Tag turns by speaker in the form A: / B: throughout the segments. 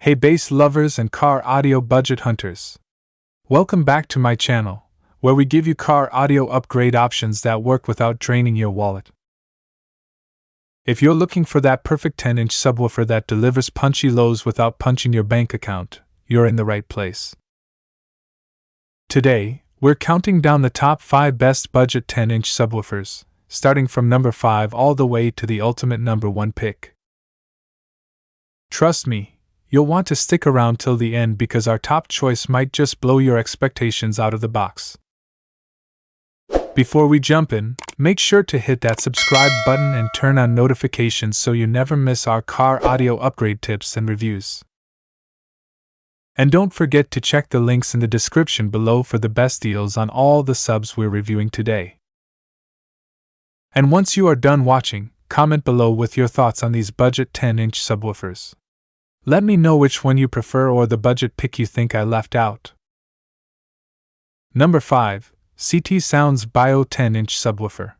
A: Hey bass lovers and car audio budget hunters. Welcome back to my channel, where we give you car audio upgrade options that work without draining your wallet. If you're looking for that perfect 10-inch subwoofer that delivers punchy lows without punching your bank account, you're in the right place. Today, we're counting down the top 5 best budget 10-inch subwoofers, starting from number 5 all the way to the ultimate number 1 pick. Trust me, you'll want to stick around till the end because our top choice might just blow your expectations out of the box. Before we jump in, make sure to hit that subscribe button and turn on notifications so you never miss our car audio upgrade tips and reviews. And don't forget to check the links in the description below for the best deals on all the subs we're reviewing today. And once you are done watching, comment below with your thoughts on these budget 10-inch subwoofers. Let me know which one you prefer or the budget pick you think I left out. Number 5. CT Sounds Bio 10-inch subwoofer.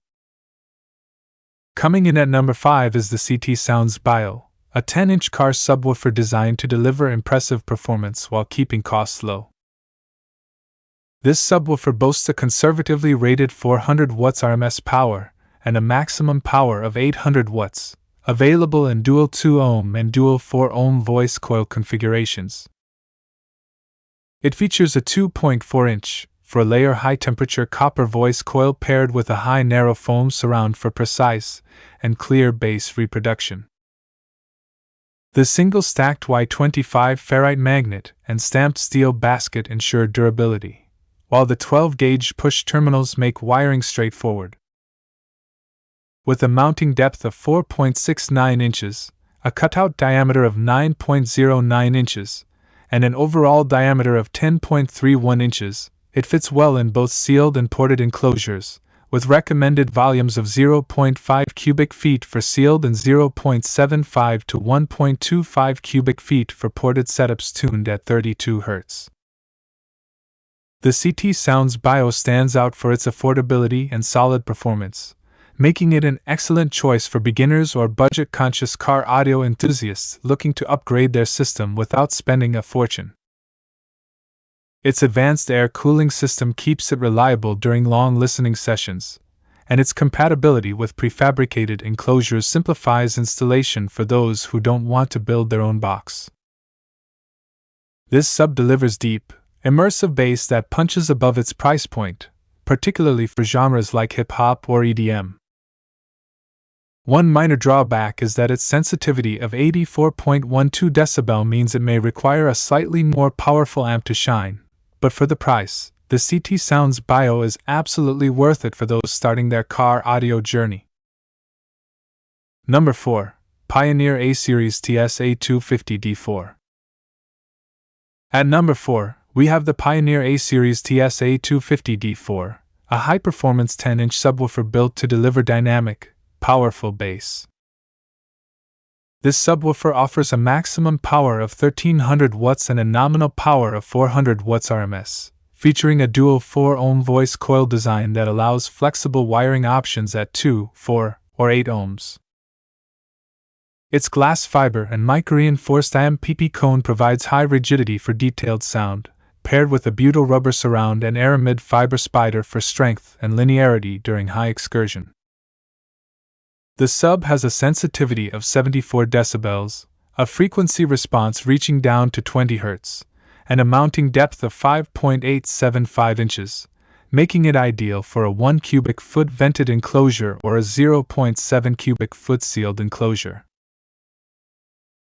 A: Coming in at number 5 is the CT Sounds Bio, a 10-inch car subwoofer designed to deliver impressive performance while keeping costs low. This subwoofer boasts a conservatively rated 400 watts RMS power and a maximum power of 800 watts. Available in dual 2-ohm and dual 4-ohm voice coil configurations. It features a 2.4-inch, 4-layer high-temperature copper voice coil paired with a high narrow foam surround for precise and clear bass reproduction. The single-stacked Y25 ferrite magnet and stamped steel basket ensure durability, while the 12-gauge push terminals make wiring straightforward. With a mounting depth of 4.69 inches, a cutout diameter of 9.09 inches, and an overall diameter of 10.31 inches, it fits well in both sealed and ported enclosures, with recommended volumes of 0.5 cubic feet for sealed and 0.75 to 1.25 cubic feet for ported setups tuned at 32 Hz. The CT Sounds Bio stands out for its affordability and solid performance, making it an excellent choice for beginners or budget-conscious car audio enthusiasts looking to upgrade their system without spending a fortune. Its advanced air cooling system keeps it reliable during long listening sessions, and its compatibility with prefabricated enclosures simplifies installation for those who don't want to build their own box. This sub delivers deep, immersive bass that punches above its price point, particularly for genres like hip-hop or EDM. One minor drawback is that its sensitivity of 84.12 dB means it may require a slightly more powerful amp to shine, but for the price, the CT Sounds Bio is absolutely worth it for those starting their car audio journey. Number 4. Pioneer A-Series TS-A250D4. At number 4, we have the Pioneer A-Series TS-A250D4, a high-performance 10-inch subwoofer built to deliver dynamic, powerful bass. This subwoofer offers a maximum power of 1300 watts and a nominal power of 400 watts RMS, featuring a dual 4-ohm voice coil design that allows flexible wiring options at 2, 4, or 8 ohms. Its glass fiber and mic-reinforced IMPP cone provides high rigidity for detailed sound, paired with a butyl rubber surround and aramid fiber spider for strength and linearity during high excursion. The sub has a sensitivity of 74 decibels, a frequency response reaching down to 20 Hz, and a mounting depth of 5.875 inches, making it ideal for a 1 cubic foot vented enclosure or a 0.7 cubic foot sealed enclosure.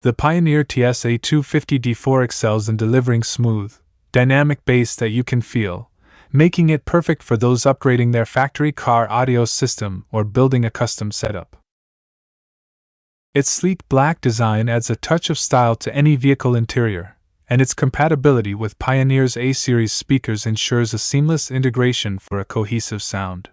A: The Pioneer TS-A250D4 excels in delivering smooth, dynamic bass that you can feel, making it perfect for those upgrading their factory car audio system or building a custom setup. Its sleek black design adds a touch of style to any vehicle interior, and its compatibility with Pioneer's A-Series speakers ensures a seamless integration for a cohesive sound.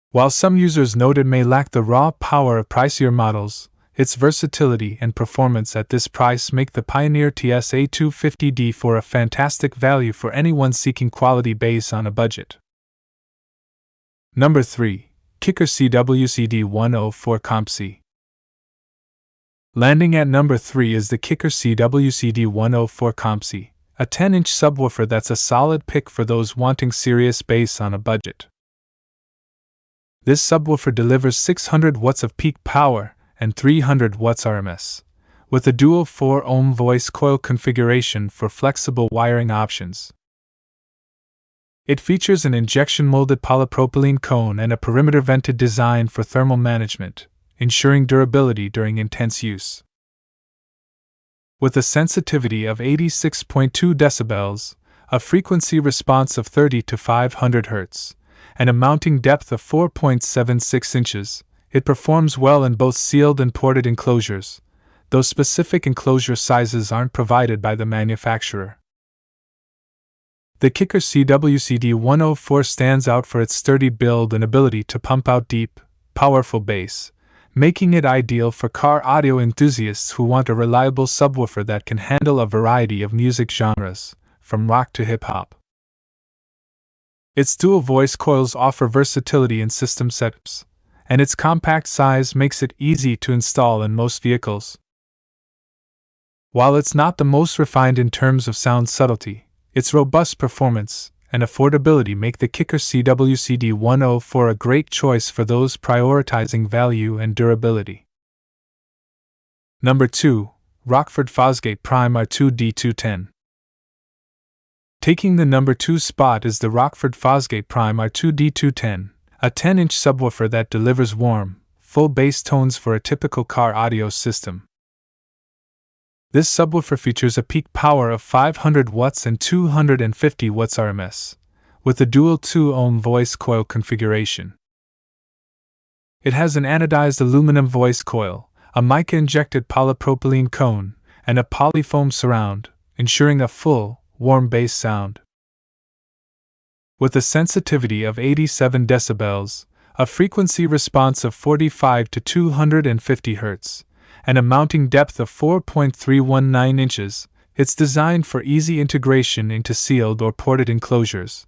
A: While some users note it may lack the raw power of pricier models, its versatility and performance at this price make the Pioneer TS-A250D4 a fantastic value for anyone seeking quality bass on a budget. Number 3. Kicker CWCD104 CompC. Landing at number 3 is the Kicker CWCD104 CompC, a 10-inch subwoofer that's a solid pick for those wanting serious bass on a budget. This subwoofer delivers 600 watts of peak power and 300 watts RMS, with a dual 4-ohm voice coil configuration for flexible wiring options. It features an injection-molded polypropylene cone and a perimeter-vented design for thermal management, ensuring durability during intense use. With a sensitivity of 86.2 decibels, a frequency response of 30 to 500 Hz, and a mounting depth of 4.76 inches, it performs well in both sealed and ported enclosures, though specific enclosure sizes aren't provided by the manufacturer. The Kicker CWCD104 stands out for its sturdy build and ability to pump out deep, powerful bass, making it ideal for car audio enthusiasts who want a reliable subwoofer that can handle a variety of music genres, from rock to hip-hop. Its dual voice coils offer versatility in system setups, and its compact size makes it easy to install in most vehicles. While it's not the most refined in terms of sound subtlety, its robust performance and affordability make the Kicker CWCD104 a great choice for those prioritizing value and durability. Number 2. Rockford Fosgate Prime R2D210. Taking the number 2 spot is the Rockford Fosgate Prime R2D210, a 10-inch subwoofer that delivers warm, full bass tones for a typical car audio system. This subwoofer features a peak power of 500 watts and 250 watts RMS, with a dual 2-ohm voice coil configuration. It has an anodized aluminum voice coil, a mica-injected polypropylene cone, and a polyfoam surround, ensuring a full, warm bass sound. With a sensitivity of 87 decibels, a frequency response of 45 to 250 Hz, and a mounting depth of 4.319 inches, it's designed for easy integration into sealed or ported enclosures,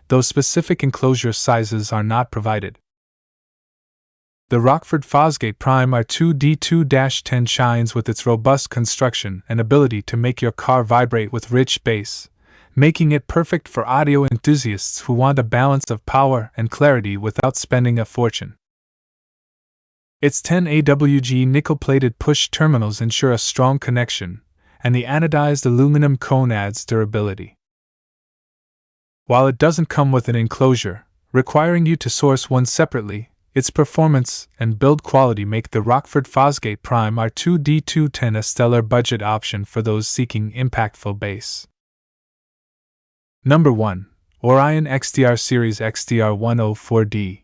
A: though specific enclosure sizes are not provided. The Rockford Fosgate Prime R2D210 shines with its robust construction and ability to make your car vibrate with rich bass, making it perfect for audio enthusiasts who want a balance of power and clarity without spending a fortune. Its 10 AWG nickel-plated push terminals ensure a strong connection, and the anodized aluminum cone adds durability. While it doesn't come with an enclosure, requiring you to source one separately, its performance and build quality make the Rockford Fosgate Prime R2D210 a stellar budget option for those seeking impactful bass. Number 1. ORION XDR Series XDR104D.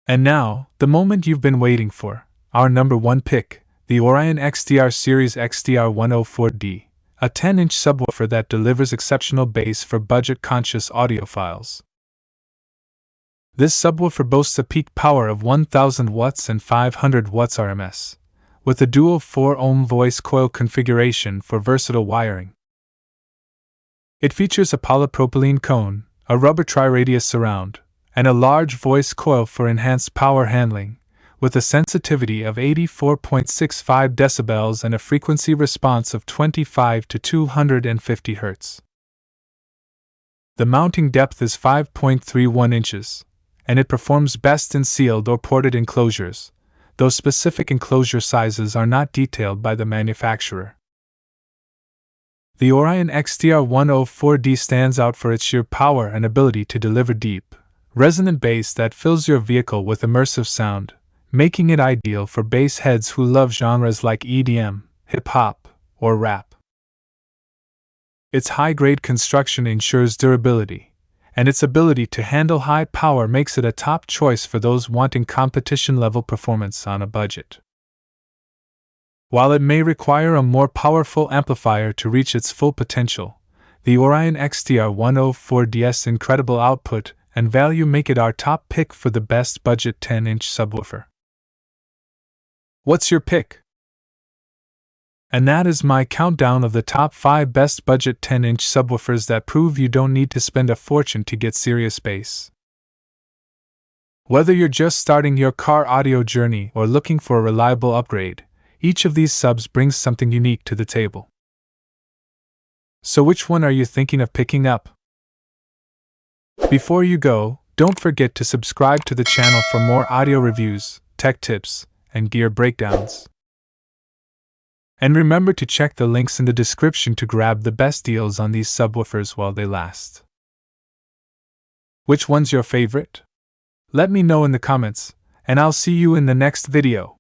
A: And now, the moment you've been waiting for, our number 1 pick, the ORION XDR Series XDR104D, a 10-inch subwoofer that delivers exceptional bass for budget-conscious audiophiles. This subwoofer boasts a peak power of 1000 watts and 500 watts RMS, with a dual 4-ohm voice coil configuration for versatile wiring. It features a polypropylene cone, a rubber tri-radius surround, and a large voice coil for enhanced power handling, with a sensitivity of 84.65 decibels and a frequency response of 25 to 250 Hz. The mounting depth is 5.31 inches, and it performs best in sealed or ported enclosures, though specific enclosure sizes are not detailed by the manufacturer. The ORION XDR104D stands out for its sheer power and ability to deliver deep, resonant bass that fills your vehicle with immersive sound, making it ideal for bass heads who love genres like EDM, hip-hop, or rap. Its high-grade construction ensures durability, and its ability to handle high power makes it a top choice for those wanting competition-level performance on a budget. While it may require a more powerful amplifier to reach its full potential, the ORION XDR104D's incredible output and value make it our top pick for the best budget 10-inch subwoofer. What's your pick? And that is my countdown of the top 5 best budget 10-inch subwoofers that prove you don't need to spend a fortune to get serious bass. Whether you're just starting your car audio journey or looking for a reliable upgrade, each of these subs brings something unique to the table. So which one are you thinking of picking up? Before you go, don't forget to subscribe to the channel for more audio reviews, tech tips, and gear breakdowns. And remember to check the links in the description to grab the best deals on these subwoofers while they last. Which one's your favorite? Let me know in the comments, and I'll see you in the next video.